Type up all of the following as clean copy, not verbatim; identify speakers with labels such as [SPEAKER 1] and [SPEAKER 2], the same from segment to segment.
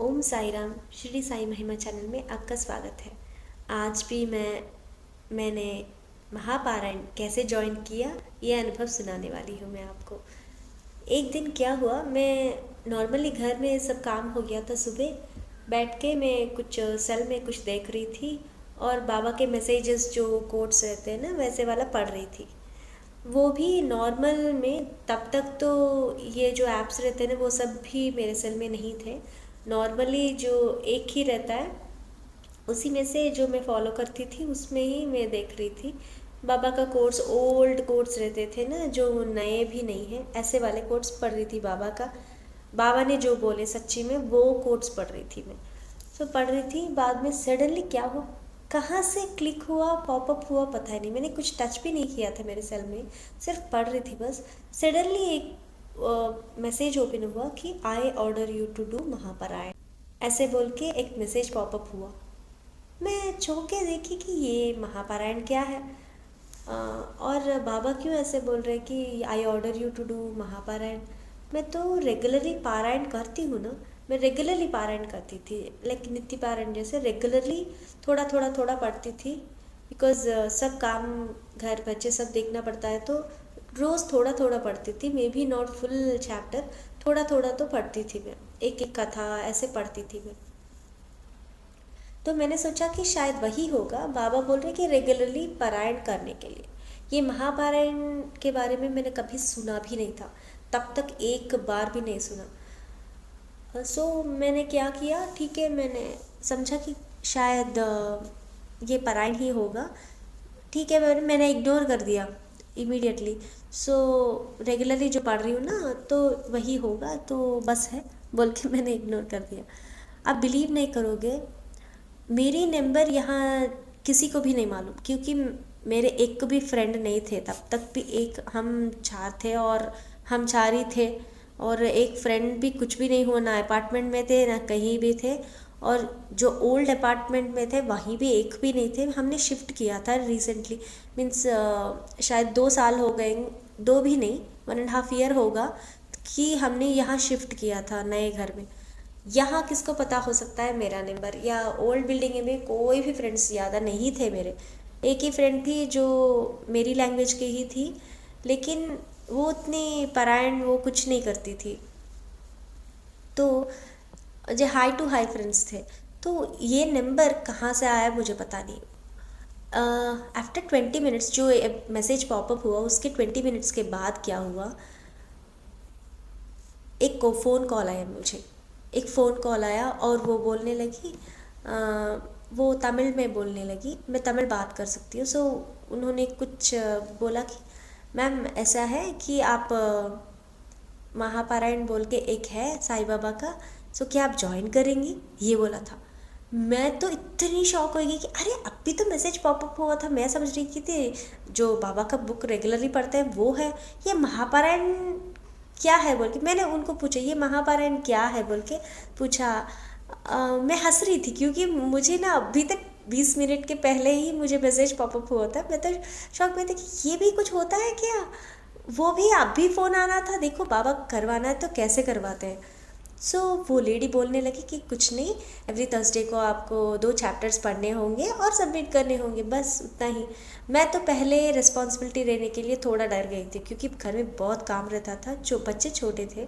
[SPEAKER 1] ओम साई राम। श्री साई महिमा चैनल में आपका स्वागत है। आज भी मैंने महापारायण कैसे ज्वाइन किया ये अनुभव सुनाने वाली हूँ मैं आपको। एक दिन क्या हुआ, मैं नॉर्मली घर में सब काम हो गया था, सुबह बैठ के मैं कुछ सेल में कुछ देख रही थी और बाबा के मैसेजेस जो कोट्स रहते हैं ना वैसे वाला पढ़ रही थी। वो भी नॉर्मल में, तब तक तो ये जो ऐप्स रहते हैं ना वो सब भी मेरे सेल में नहीं थे। नॉर्मली जो एक ही रहता है उसी में से जो मैं फॉलो करती थी उसमें ही मैं देख रही थी। बाबा का कोर्स, ओल्ड कोर्स रहते थे ना जो नए भी नहीं हैं, ऐसे वाले कोर्स पढ़ रही थी बाबा का। बाबा ने जो बोले सच्ची में वो कोर्स पढ़ रही थी मैं। सो पढ़ रही थी, बाद में सडनली क्या हुआ, कहाँ से क्लिक हुआ, पॉपअप हुआ, पता ही नहीं। मैंने कुछ टच भी नहीं किया था मेरे सेल में, सिर्फ पढ़ रही थी बस। सडनली एक मैसेज ओपन हुआ कि I order you to do महापारायण, ऐसे बोल के एक मैसेज पॉपअप हुआ। मैं चौंक के देखी कि ये महापारायण क्या है। और बाबा क्यों ऐसे बोल रहे कि I order you to do महापारायण। मैं तो रेगुलरली पारायण करती हूँ ना, मैं रेगुलरली पारायण करती थी, लाइक नित्य पारायण जैसे रेगुलरली थोड़ा पढ़ती थी। बिकॉज सब काम, घर बच्चे सब देखना पड़ता है, तो रोज़ थोड़ा थोड़ा पढ़ती थी। May be not full chapter, थोड़ा थोड़ा तो पढ़ती थी मैं, एक एक कथा ऐसे पढ़ती थी मैं। तो मैंने सोचा कि शायद वही होगा, बाबा बोल रहे कि रेगुलरली पारायण करने के लिए। ये महापारायण के बारे में मैंने कभी सुना भी नहीं था, तब तक एक बार भी नहीं सुना। सो मैंने क्या किया, ठीक है, मैंने समझा कि शायद ये पारायण ही होगा। ठीक है, मैंने इग्नोर कर दिया इमीडिएटली। सो रेगुलरली जो पढ़ रही हूँ ना तो वही होगा, तो बस है बोल के मैंने इग्नोर कर दिया। आप बिलीव नहीं करोगे, मेरी नंबर यहाँ किसी को भी नहीं मालूम, क्योंकि मेरे एक भी फ्रेंड नहीं थे तब तक भी। एक हम चार थे और हम चार ही थे, और एक फ्रेंड भी कुछ भी नहीं हुआ, ना अपार्टमेंट में थे ना कहीं भी थे। और जो ओल्ड अपार्टमेंट में थे वहीं भी एक भी नहीं थे। हमने शिफ्ट किया था रिसेंटली, मीन्स शायद 2 साल हो गए, दो भी नहीं, 1.5 ईयर होगा कि हमने यहाँ शिफ्ट किया था नए घर में। यहाँ किसको पता हो सकता है मेरा नंबर, या ओल्ड बिल्डिंग में कोई भी फ्रेंड्स ज़्यादा नहीं थे मेरे। एक ही फ्रेंड थी जो मेरी लैंग्वेज की ही थी, लेकिन वो उतनी पारायण वो कुछ नहीं करती थी। तो जो हाई टू हाई फ्रेंड्स थे, तो ये नंबर कहाँ से आया मुझे पता नहीं। आफ्टर 20 मिनट्स जो मैसेज पॉपअप हुआ, उसके 20 मिनट्स के बाद क्या हुआ, एक को फ़ोन कॉल आया मुझे। एक फ़ोन कॉल आया और वो बोलने लगी, वो तमिल में बोलने लगी। मैं तमिल बात कर सकती हूँ। सो उन्होंने कुछ बोला कि मैम ऐसा है कि आप महापारायण बोल के एक है साईं बाबा का, सो क्या आप ज्वाइन करेंगी, ये बोला था। मैं तो इतनी शॉक हो गई कि अरे अभी तो मैसेज पॉपअप हुआ था, मैं समझ रही थी जो बाबा का बुक रेगुलरली पढ़ते हैं वो है, ये महापारायण क्या है बोल के मैंने उनको पूछा, ये महापारायण क्या है बोल के पूछा। मैं हंस रही थी क्योंकि मुझे ना अभी तक 20 मिनट के पहले ही मुझे मैसेज पॉपअप हुआ था। मैं तो शौक में थी कि ये भी कुछ होता है क्या। वो भी अभी फ़ोन आना था, देखो बाबा करवाना है तो कैसे करवाते हैं। सो वो लेडी बोलने लगी कि कुछ नहीं, एवरी थर्सडे को आपको 2 चैप्टर्स पढ़ने होंगे और सबमिट करने होंगे, बस उतना ही। मैं तो पहले रिस्पॉन्सिबिलिटी लेने के लिए थोड़ा डर गई थी, क्योंकि घर में बहुत काम रहता था, जो बच्चे छोटे थे,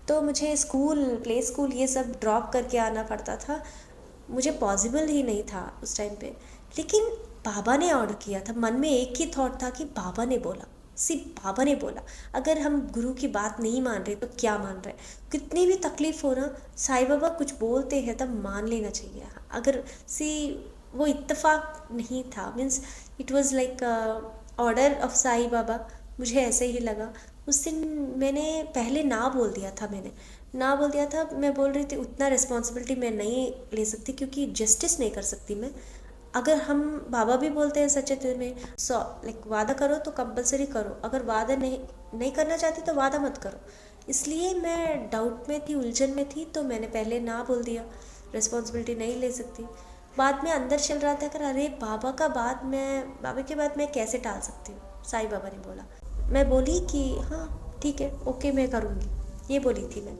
[SPEAKER 1] तो मुझे स्कूल, प्ले स्कूल ये सब ड्रॉप करके आना पड़ता था। मुझे पॉसिबल ही नहीं था उस टाइम पे। लेकिन बाबा ने ऑर्डर किया था, मन में एक ही थॉट था कि बाबा ने बोला, सिर्फ बाबा ने बोला। अगर हम गुरु की बात नहीं मान रहे तो क्या मान रहे, कितनी भी तकलीफ हो ना, साईं बाबा कुछ बोलते हैं तब मान लेना चाहिए। अगर सी वो इत्तेफाक नहीं था, means it was like order of Sai Baba, मुझे ऐसे ही लगा। उस दिन मैंने पहले ना बोल दिया था, मैंने ना बोल दिया था। मैं बोल रही थी उतना रिस्पॉन्सिबिलिटी मैं नहीं ले सकती, क्योंकि जस्टिस नहीं कर सकती मैं। अगर हम, बाबा भी बोलते हैं सच्चे दिल में, लाइक वादा करो तो कंपलसरी करो, अगर वादा नहीं करना चाहती तो वादा मत करो। इसलिए मैं डाउट में थी, उलझन में थी, तो मैंने पहले ना बोल दिया, रिस्पॉन्सिबिलिटी नहीं ले सकती। बाद में अंदर चल रहा था कि अरे बाबा का बात, मैं बाबा के बाद मैं कैसे टाल सकती हूँ। साईं बाबा ने बोला, मैं बोली कि हाँ ठीक है, ओके मैं करूँगी, ये बोली थी मैं।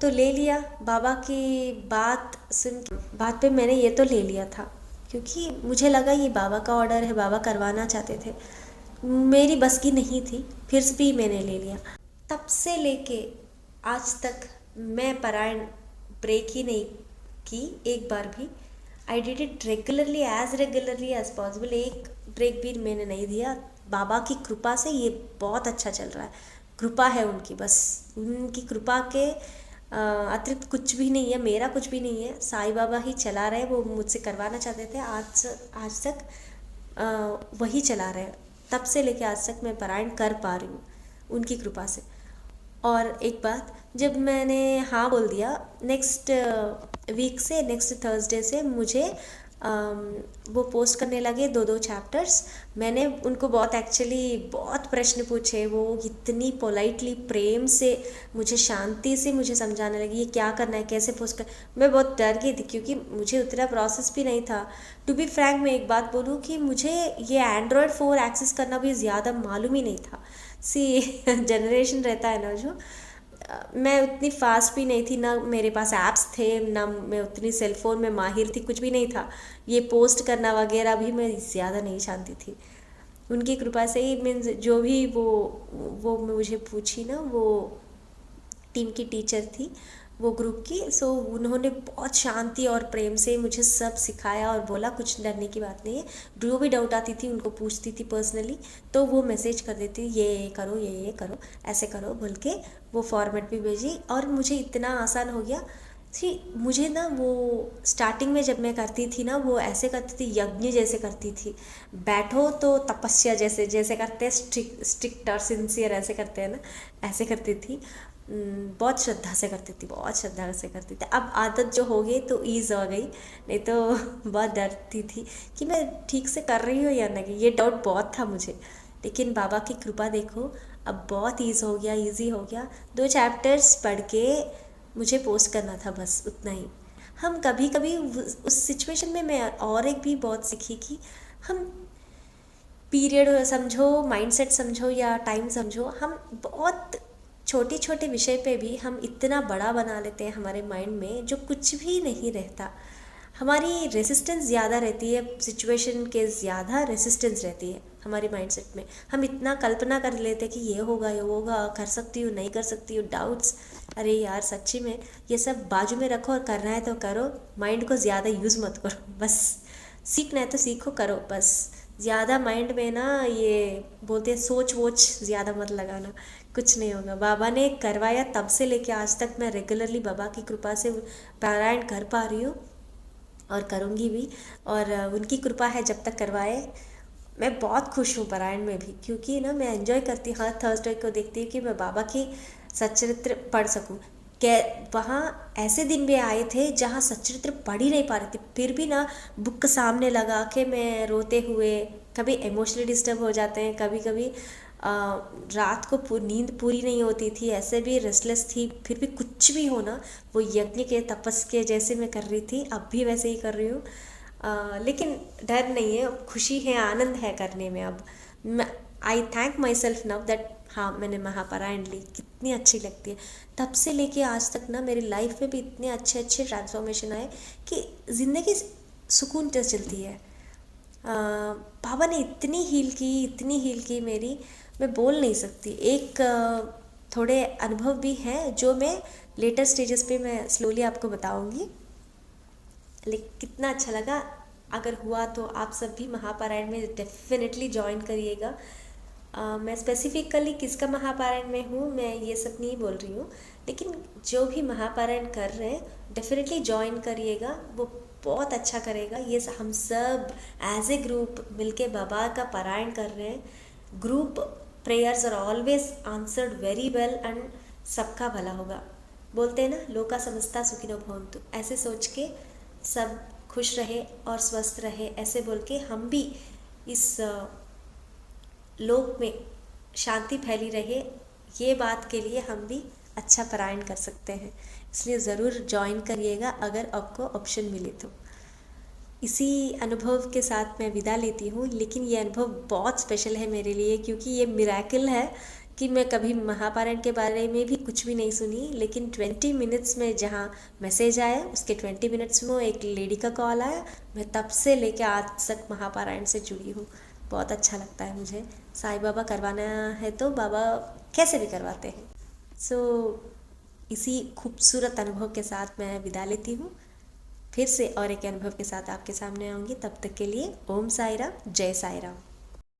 [SPEAKER 1] तो ले लिया बाबा की बात सुन। बात पे मैंने ये तो ले लिया था, क्योंकि मुझे लगा ये बाबा का ऑर्डर है, बाबा करवाना चाहते थे, मेरी बस की नहीं थी, फिर भी मैंने ले लिया। तब से लेके आज तक मैं पारायण ब्रेक ही नहीं की एक बार भी। I did it regularly as possible, एक ब्रेक भी मैंने नहीं दिया। बाबा की कृपा से ये बहुत अच्छा चल रहा है, कृपा है उनकी, बस उनकी कृपा के अतिरिक्त कुछ भी नहीं है, मेरा कुछ भी नहीं है। साईं बाबा ही चला रहे, वो मुझसे करवाना चाहते थे, आज तक वही चला रहे। तब से लेके आज तक मैं पारायण कर पा रही हूँ उनकी कृपा से। और एक बात, जब मैंने हाँ बोल दिया, नेक्स्ट वीक से, नेक्स्ट थर्सडे से मुझे वो पोस्ट करने लगे 2-2 चैप्टर्स। मैंने उनको बहुत प्रश्न पूछे, वो इतनी पोलाइटली, प्रेम से, मुझे शांति से मुझे समझाने लगी ये क्या करना है, कैसे पोस्ट कर। मैं बहुत डर गई थी, क्योंकि मुझे उतना प्रोसेस भी नहीं था। टू बी फ्रैंक, मैं एक बात बोलूँ कि मुझे ये एंड्रॉयड 4 एक्सेस करना भी ज़्यादा मालूम ही नहीं था। जनरेशन रहता है ना जो, मैं उतनी फास्ट भी नहीं थी, ना मेरे पास ऐप्स थे, ना मैं उतनी सेलफोन में माहिर थी, कुछ भी नहीं था। ये पोस्ट करना वगैरह भी मैं ज़्यादा नहीं जानती थी। उनकी कृपा से ही, मीन्स जो भी वो मुझे पूछी ना, वो टीम की टीचर थी वो ग्रुप की, सो उन्होंने बहुत शांति और प्रेम से मुझे सब सिखाया और बोला कुछ डरने की बात नहीं है। जो भी डाउट आती थी उनको पूछती थी पर्सनली, तो वो मैसेज कर देती, ये करो, ये करो, ऐसे करो बोल के वो फॉर्मेट भी भेजी, और मुझे इतना आसान हो गया। मुझे ना वो स्टार्टिंग में जब मैं करती थी ना, वो ऐसे करती थी, यज्ञ जैसे करती थी, बैठो तो तपस्या जैसे जैसे करते हैं, स्ट्रिक्ट और सिंसियर ऐसे करते हैं ना, ऐसे करती थी। बहुत श्रद्धा से करती थी, बहुत श्रद्धा से करती थी। अब आदत जो हो गई तो ईज़ हो गई, नहीं तो बहुत डरती थी कि मैं ठीक से कर रही हूँ या नहीं, ये डाउट बहुत था मुझे। लेकिन बाबा की कृपा देखो, अब बहुत ईज़ हो गया, ईजी हो गया। 2 चैप्टर्स पढ़ के मुझे पोस्ट करना था, बस उतना ही। हम कभी कभी उस सिचुएशन में, मैं और एक भी बहुत सीखी कि हम पीरियड समझो, माइंडसेट समझो या टाइम समझो, हम बहुत छोटे छोटे विषय पे भी हम इतना बड़ा बना लेते हैं हमारे माइंड में, जो कुछ भी नहीं रहता। हमारी रेसिस्टेंस ज़्यादा रहती है, सिचुएशन के ज़्यादा रेसिस्टेंस रहती है हमारे माइंडसेट में। हम इतना कल्पना कर लेते हैं कि ये होगा, ये होगा, कर सकती हूँ, नहीं कर सकती हूँ, डाउट्स। अरे यार सच्ची में ये सब बाजू में रखो, और करना है तो करो, माइंड को ज़्यादा यूज़ मत करो, बस सीखना है तो सीखो, करो बस। ज़्यादा माइंड में ना, ये बोलते हैं सोच वोच ज़्यादा मत लगाना, कुछ नहीं होगा। बाबा ने करवाया, तब से लेके आज तक मैं रेगुलरली बाबा की कृपा से पारायण कर पा रही हूँ, और करूँगी भी। और उनकी कृपा है जब तक करवाए। मैं बहुत खुश हूँ पारायण में भी, क्योंकि ना मैं एंजॉय करती हूँ, हर थर्सडे को देखती हूँ कि मैं बाबा की सच्चरित्र पढ़ सकूँ। वहाँ ऐसे दिन भी आए थे जहाँ सच्चरित्र पढ़ ही नहीं पा रही थी, फिर भी ना बुक सामने लगा के मैं रोते हुए, कभी इमोशनली डिस्टर्ब हो जाते हैं, कभी कभी रात को नींद पूरी नहीं होती थी, ऐसे भी रेस्टलेस थी, फिर भी कुछ भी हो ना, वो यज्ञ के तपस के जैसे मैं कर रही थी, अब भी वैसे ही कर रही हूँ। लेकिन डर नहीं है, खुशी है, आनंद है करने में। अब आई thank my self now that हाँ मैंने महापारायण ली, कितनी अच्छी लगती है। तब से लेके आज तक ना मेरी लाइफ में भी इतने अच्छे अच्छे ट्रांसफॉर्मेशन आए कि ज़िंदगी सुकून से चलती है। बाबा ने इतनी हील की मेरी, मैं बोल नहीं सकती। एक थोड़े अनुभव भी हैं जो मैं लेटर स्टेजेस पे मैं स्लोली आपको बताऊंगी। लेकिन कितना अच्छा लगा, अगर हुआ तो आप सब भी महापारायण में डेफिनेटली ज्वाइन करिएगा। मैं स्पेसिफिकली किसका महापारायण में हूँ, मैं ये सब नहीं बोल रही हूँ, लेकिन जो भी महापारायण कर रहे हैं डेफिनेटली ज्वाइन करिएगा, वो बहुत अच्छा करेगा। ये हम सब एज ए ग्रुप मिलके बाबा का पारायण कर रहे हैं। Group prayers are always answered very well, and सबका भला होगा। बोलते हैं ना, लोका समस्ता सुखिनो भवन्तु, ऐसे सोच के सब खुश रहे और स्वस्थ रहे, ऐसे बोल के हम भी इस लोक में शांति फैली रहे, ये बात के लिए हम भी अच्छा पारायण कर सकते हैं। इसलिए ज़रूर ज्वाइन करिएगा अगर आपको ऑप्शन मिले तो। इसी अनुभव के साथ मैं विदा लेती हूँ, लेकिन ये अनुभव बहुत स्पेशल है मेरे लिए, क्योंकि ये मिरेकल है कि मैं कभी महापारायण के बारे में भी कुछ भी नहीं सुनी, लेकिन 20 मिनट्स में जहाँ मैसेज आया उसके 20 मिनट्स में एक लेडी का कॉल आया, मैं तब से लेकर आज तक महापारायण से जुड़ी हूँ। बहुत अच्छा लगता है मुझे। साईं बाबा करवाना है तो बाबा कैसे भी करवाते हैं। सो इसी खूबसूरत अनुभव के साथ मैं विदा लेती हूँ। फिर से और एक अनुभव के साथ आपके सामने आऊँगी। तब तक के लिए ओम साई राम, जय साई राम।